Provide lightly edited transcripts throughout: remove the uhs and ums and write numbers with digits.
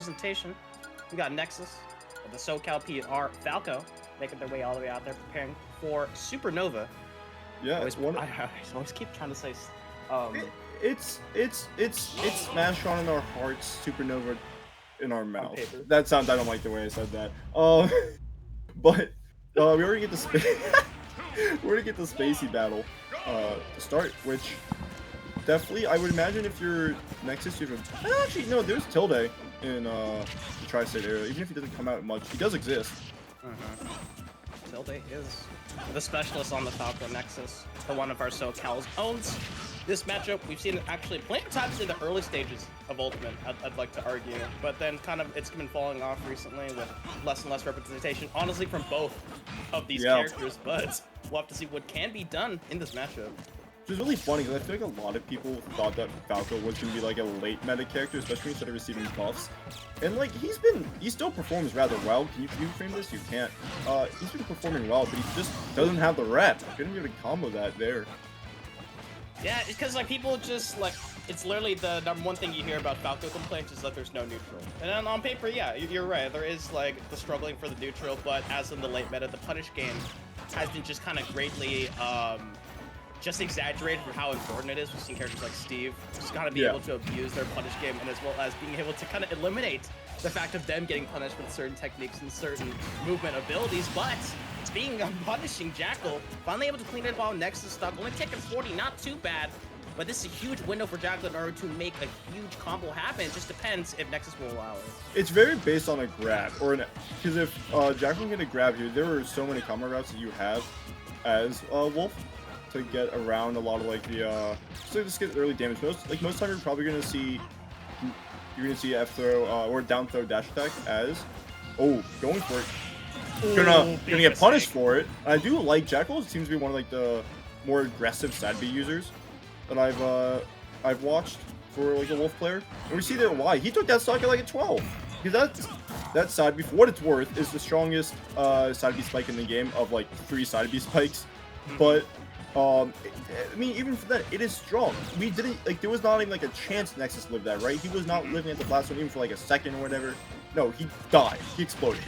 presentation. We got Nexus, the SoCal PR Falco, making their way all the way out there, preparing for Supernova. Yeah, I always keep trying to say. It's smashed on in our hearts, Supernova in our mouth. Paper. That sounds. I don't like the way I said that. But we already get the space. We're gonna get the spacey battle to start, which definitely I would imagine if you're Nexus, you would actually no. There's Tilde in the tri-state area. Even if he doesn't come out much, he does exist. Tilde is the specialist on the Falco Nexus, the one of our SoCal's owns. This matchup, we've seen it actually plenty of times in the early stages of Ultimate, I'd like to argue, but then kind of it's been falling off recently with less and less representation, honestly, from both of these characters, but we'll have to see what can be done in this matchup. Which is really funny because I feel like a lot of people thought that Falco was going to be like a late meta character, especially instead of receiving buffs. And like he still performs rather well. Can you frame this? You can't. He's been performing well, but he just doesn't have the rep. Couldn't even combo that there. Yeah, it's because like people just like it's literally the number one thing you hear about Falco complaints is that there's no neutral. And on paper, yeah, you're right. There is like the struggling for the neutral, but as in the late meta, the punish game has been just kind of greatly just exaggerated for how important it is. We've seen characters like Steve just gotta be able to abuse their punish game, and as well as being able to kind of eliminate the fact of them getting punished with certain techniques and certain movement abilities. But being punishing Jakal, finally able to clean it while Nexus stuck, only taking 40, not too bad. But this is a huge window for Jakal in order to make a huge combo happen. It just depends if Nexus will allow it. It's very based on a grab, or because if Jakal can get a grab here, there are so many combo routes that you have as Wolf to get around a lot of like the so just get early damage. Most time you're probably gonna see F throw or down throw dash attack as going for it. Gonna get punished for it. I do like Jakal. Seems to be one of like the more aggressive side B users that I've watched for like a Wolf player. And we see that why he took that stock at like a 12 because that side B, for what it's worth, is the strongest side B spike in the game of like 3 side B spikes. But I mean, even for that, it is strong. We didn't like there was not even like a chance Nexus lived that, right? He was not living at the last one even for like a second or whatever. No, he died. He exploded.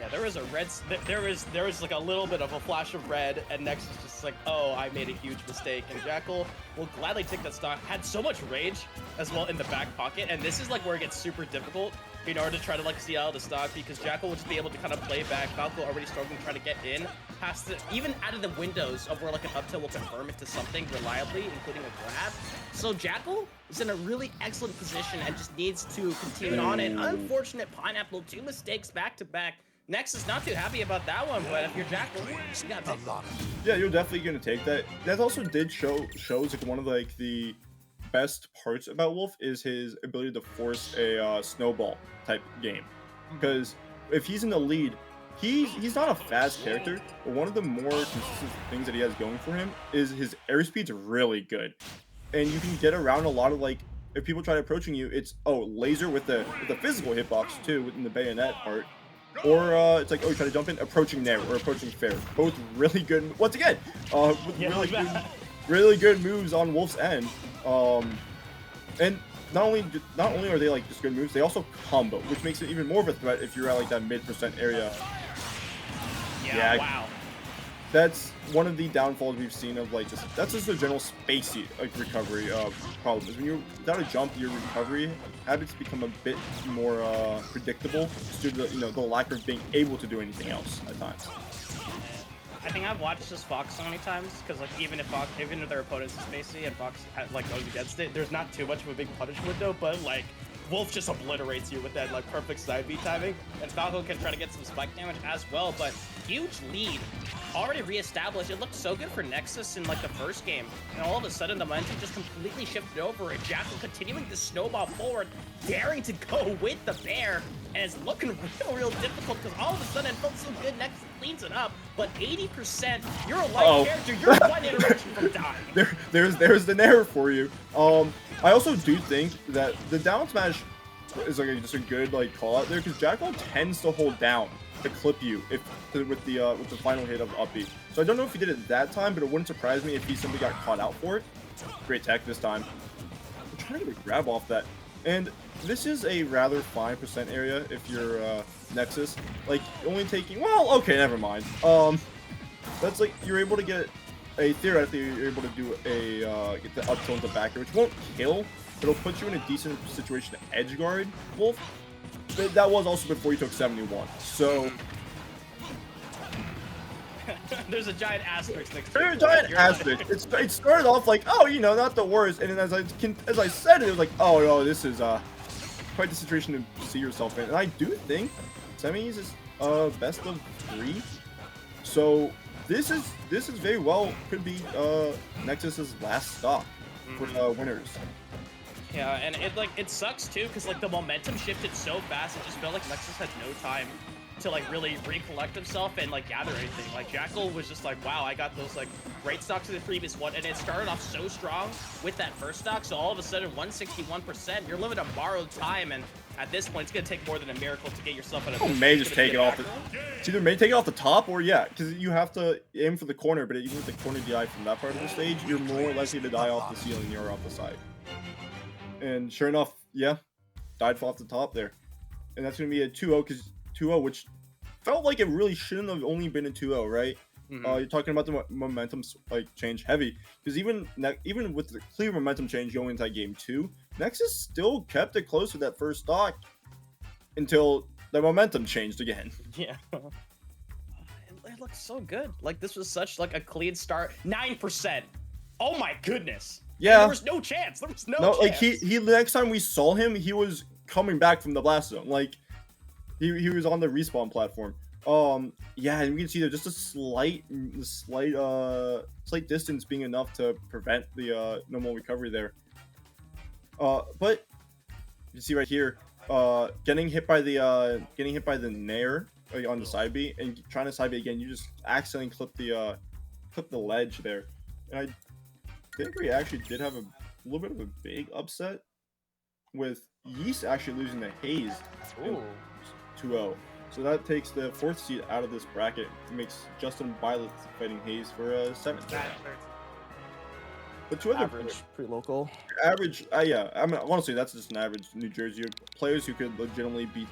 Yeah, there was a red. There was like a little bit of a flash of red, and Nexus just like, oh, I made a huge mistake. And Jakal will gladly take that stock. Had so much rage as well in the back pocket, and this is like where it gets super difficult in order to try to like see out of the stock because Jakal will just be able to kind of play back. Falco already struggling to try to get in, past the, even out of the windows of where like an up tilt will confirm it to something reliably, including a grab. So Jakal is in a really excellent position and just needs to continue on. And unfortunate Pineapple, 2 mistakes back to back. Nexus not too happy about that one, but if you're Jakal, you gotta take that. Yeah, you're definitely gonna take that. That also did shows like one of like the best parts about Wolf is his ability to force a snowball type game. Because if he's in the lead, he's not a fast character, but one of the more consistent things that he has going for him is his airspeed's really good, and you can get around a lot of like if people try approaching you, it's laser with the physical hitbox too within the bayonet part. Or it's like, you try to jump in, approaching there, or approaching fair. Both really good, once again, with really good moves on Wolf's end. And not only are they like just good moves, they also combo, which makes it even more of a threat if you're at like that mid% area. Yeah, wow. That's one of the downfalls we've seen of like that's just a general spacey like recovery problem. Is when you're without a jump, your recovery habits become a bit more predictable due to the lack of being able to do anything else at times. I think I've watched this Fox so many times because like even if their opponents is spacey and Fox like goes against it, there's not too much of a big punish window, but like Wolf just obliterates you with that like perfect side B timing, and Falco can try to get some spike damage as well. But huge lead already reestablished. It looked so good for Nexus in like the first game, and all of a sudden the momentum just completely shifted over, and Jakal continuing to snowball forward, daring to go with the bear, and it's looking real difficult because all of a sudden it felt so good. Nexus cleans it up, but 80%, you're a light character, you're one interaction from dying. There's the nair for you. I also do think that the down smash is like just a good like call out there because Jakal tends to hold down to clip you with the final hit of up B. So I don't know if he did it that time, but it wouldn't surprise me if he simply got caught out for it. Great tech this time. I'm trying to get a grab off that. And this is a rather fine percent area if you're Nexus. Like only taking, well, okay, never mind. That's like you're able to get theoretically you're able to do a get the up tilt into back air, which won't kill, but it'll put you in a decent situation to edge guard Wolf. But that was also before you took 71. So there's a giant asterisk next to there's it. a giant asterisk. It started off like, oh, you know, not the worst, and then as I said it was like, oh no, this is quite the situation to see yourself in. And I do think semis is best of 3. So this is very well could be Nexus's last stop for winners. Yeah, and it sucks too, because like the momentum shifted so fast, it just felt like Nexus had no time to like really recollect himself and like gather anything. Like Jakal was just like, wow, I got those like great stocks in the previous one, and it started off so strong with that first stock, so all of a sudden 161%, you're living on borrowed time, and at this point it's gonna take more than a miracle to get yourself in a Oh, may just take it off it's either may take it off the top or yeah, because you have to aim for the corner, but even with the corner DI from that part of the stage, you're more likely to die off the ceiling or off the side. And sure enough, yeah, died off the top there. And that's gonna be a 2-0, because 2-0, which felt like it really shouldn't have only been a 2-0, right? You're talking about the momentum like change heavy, because even with the clear momentum change going into game 2, Nexus still kept it close to that first stock until the momentum changed again. Yeah. It looks so good. Like this was such like a clean start. 9%. Oh my goodness. Yeah. There was no chance. There was no chance. Like he the next time we saw him, he was coming back from the blast zone. Like he was on the respawn platform. Yeah, and we can see there's just a slight distance being enough to prevent the normal recovery there. But you see right here, getting hit by the nair on the side B and trying to side B again, you just accidentally clip the ledge there. And I think we actually did have a little bit of a big upset with Yeast actually losing to Haze in 2-0. So that takes the 4th seed out of this bracket. It makes Justin Violet fighting Haze for 7th. But two other Average, pretty local. average, yeah. I mean, honestly, that's just an average New Jersey players who could legitimately beat